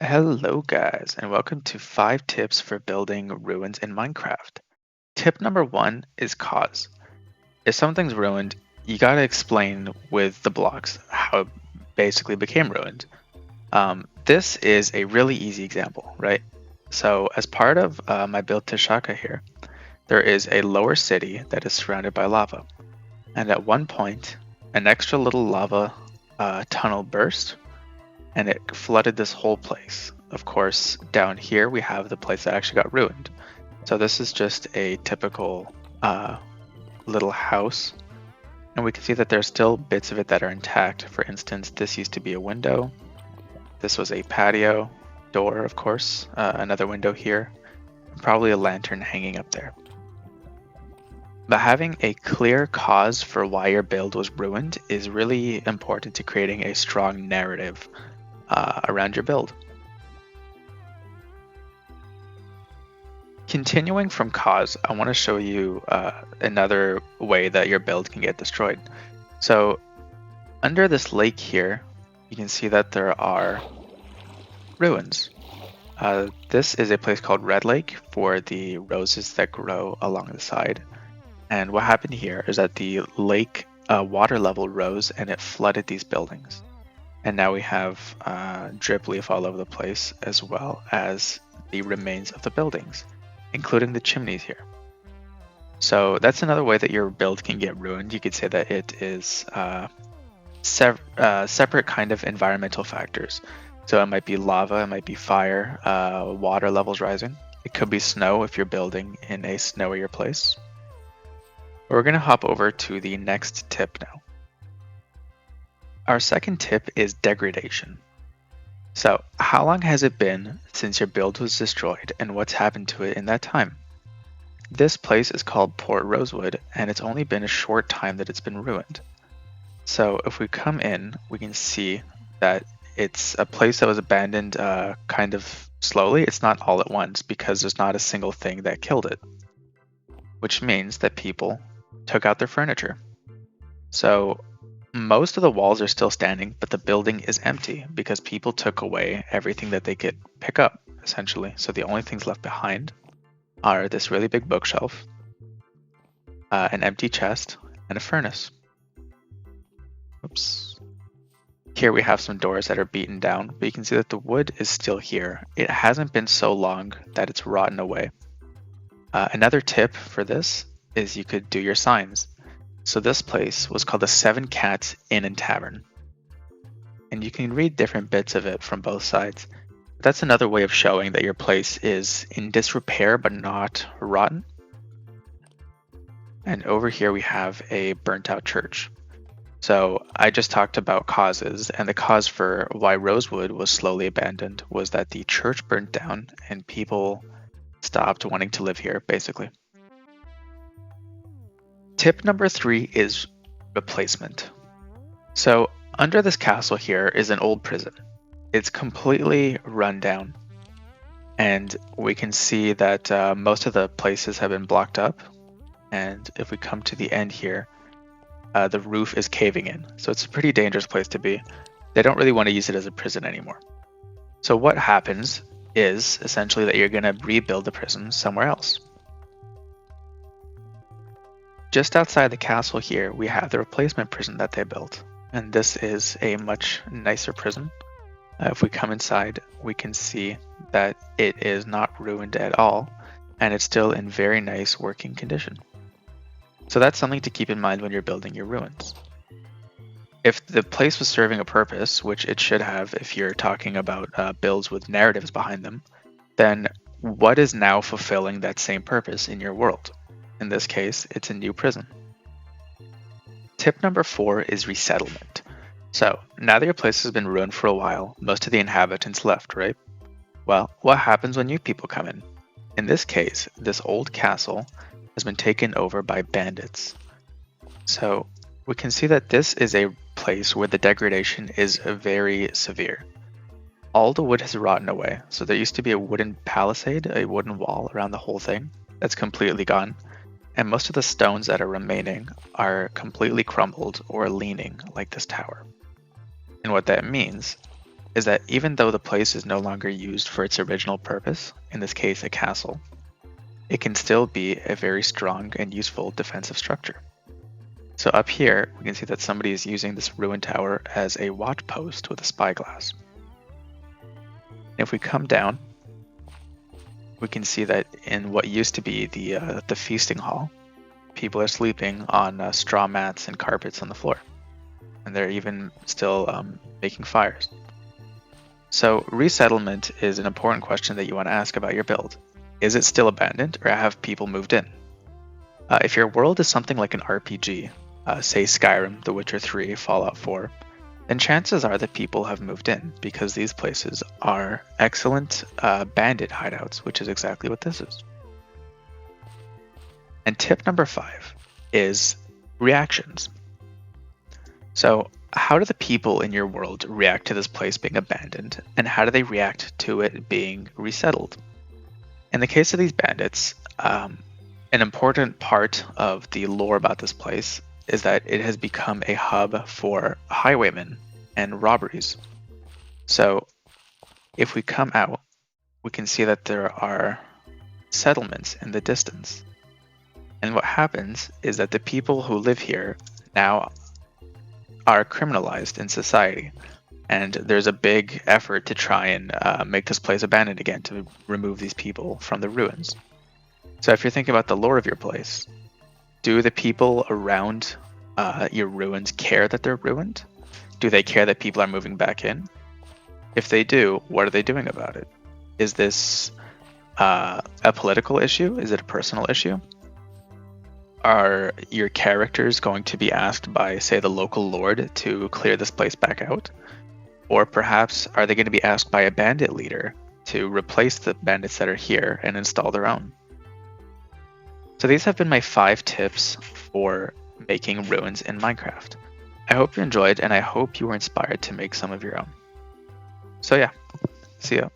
Hello, guys, and welcome to 5 tips for building ruins in Minecraft. Tip number 1 is cause. If something's ruined, you gotta explain with the blocks how it basically became ruined. This is a really easy example, right? So, as part of my build to Shaka here, there is a lower city that is surrounded by lava. And at one point, an extra little lava tunnel burst and it flooded this whole place. Of course, down here we have the place that actually got ruined. So this is just a typical little house, and we can see that there's still bits of it that are intact. For instance, this used to be a window. This was a patio door, of course, another window here, probably a lantern hanging up there. But having a clear cause for why your build was ruined is really important to creating a strong narrative around your build. Continuing from cause, I want to show you another way that your build can get destroyed. So under this lake here, you can see that there are ruins. This is a place called Red Lake for the roses that grow along the side. And what happened here is that the lake water level rose and it flooded these buildings. And now we have drip leaf all over the place, as well as the remains of the buildings, including the chimneys here. So that's another way that your build can get ruined. You could say that it is separate kind of environmental factors. So it might be lava, it might be fire, water levels rising. It could be snow if you're building in a snowier place. We're going to hop over to the next tip now. Our second tip is degradation. So, how long has it been since your build was destroyed and what's happened to it in that time? This place is called Port Rosewood and it's only been a short time that it's been ruined. So if we come in, we can see that it's a place that was abandoned kind of slowly. It's not all at once because there's not a single thing that killed it, which means that people took out their furniture. So most of the walls are still standing, but the building is empty because people took away everything that they could pick up, essentially. So the only things left behind are this really big bookshelf, an empty chest, and a furnace. Oops. Here we have some doors that are beaten down, but you can see that the wood is still here. It hasn't been so long that it's rotten away. Another tip for this is you could do your signs. So this place was called the Seven Cats Inn and Tavern. And you can read different bits of it from both sides. That's another way of showing that your place is in disrepair but not rotten. And over here we have a burnt out church. So I just talked about causes, and the cause for why Rosewood was slowly abandoned was that the church burnt down and people stopped wanting to live here, basically. Tip number 3 is replacement. So under this castle here is an old prison. It's completely run down. And we can see that most of the places have been blocked up. And if we come to the end here, the roof is caving in. So it's a pretty dangerous place to be. They don't really want to use it as a prison anymore. So what happens is essentially that you're going to rebuild the prison somewhere else. Just outside the castle here, we have the replacement prison that they built. And this is a much nicer prison. If we come inside, we can see that it is not ruined at all, and it's still in very nice working condition. So that's something to keep in mind when you're building your ruins. If the place was serving a purpose, which it should have if you're talking about builds with narratives behind them, then what is now fulfilling that same purpose in your world? In this case, it's a new prison. Tip number 4 is resettlement. So now that your place has been ruined for a while, most of the inhabitants left, right? Well, what happens when new people come in? In this case, this old castle has been taken over by bandits. So we can see that this is a place where the degradation is very severe. All the wood has rotten away. So there used to be a wooden palisade, a wooden wall around the whole thing. That's completely gone. And most of the stones that are remaining are completely crumbled or leaning like this tower. And what that means is that even though the place is no longer used for its original purpose, in this case a castle, it can still be a very strong and useful defensive structure. So up here, we can see that somebody is using this ruined tower as a watch post with a spyglass. If we come down, we can see that in what used to be the feasting hall, people are sleeping on straw mats and carpets on the floor. And they're even still making fires. So resettlement is an important question that you want to ask about your build. Is it still abandoned, or have people moved in? If your world is something like an RPG, say Skyrim, The Witcher 3, Fallout 4, then chances are that people have moved in, because these places are excellent bandit hideouts, which is exactly what this is. And tip number 5 is reactions. So how do the people in your world react to this place being abandoned, and how do they react to it being resettled? In the case of these bandits, an important part of the lore about this place is that it has become a hub for highwaymen and robberies. So if we come out, we can see that there are settlements in the distance. And what happens is that the people who live here now are criminalized in society. And there's a big effort to try and make this place abandoned again, to remove these people from the ruins. So if you're thinking about the lore of your place, do the people around your ruins care that they're ruined? Do they care that people are moving back in? If they do, what are they doing about it? Is this a political issue? Is it a personal issue? Are your characters going to be asked by, say, the local lord to clear this place back out? Or perhaps are they going to be asked by a bandit leader to replace the bandits that are here and install their own? So these have been my 5 tips for making ruins in Minecraft. I hope you enjoyed, and I hope you were inspired to make some of your own. So yeah, see ya.